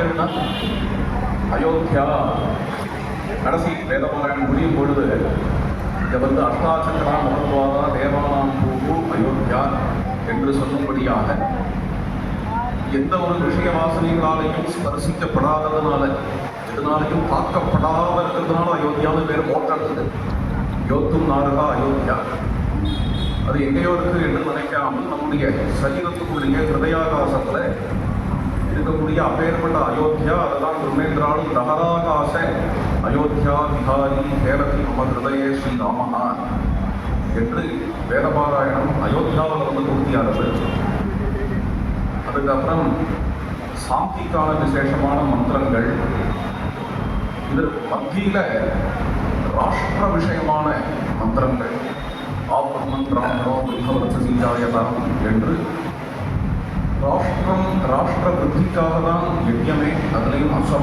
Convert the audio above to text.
பார்த்தேன்னா அயோத்தியா கடைசி வேதபாராயணம் முடியும் பொழுது இதை வந்து அஷ்டாச்சக்கரா மகத்வாதா தேவானாம் பூ அயோத்தியா என்று சொல்லும்படியாக எந்த ஒரு விஷய வாசனைகளாலையும் ஸ்பர்சிக்கப்படாததுனால எதனாலையும் தாக்கப்படாத இருக்கிறதுனால அயோத்தியான்னு பேர் போட்டது. யோத்தும் நாரகா அயோத்தியா. அது எங்கேயோ இருக்கு என்று நினைக்காமல் நம்முடைய சரீரத்துக்குள்ளேயே ஹிருதயாகாசத்தில் இருக்கக்கூடிய அப்பேற்பட்ட அயோத்தியா. அதெல்லாம் திருமேந்திராலும் தகராகாச அயோத்தியா விஹாரி கேரதி மம ஹிருதயே ஸ்ரீராமஹா என்று வேதபாராயணம் அயோத்தியாவில் வந்து பூர்த்தியானது. அதுக்கப்புறம் சாந்திக்கான விசேஷமான மந்திரங்கள். இது மத்தியில ராஷ்டிர விஷயமான மந்திரங்கள். ஆப்ரமந்திராமோ விபவரசீஜாயதாம் என்று ராஷ்டிர விருத்திக்காக தான் யஜ்யம்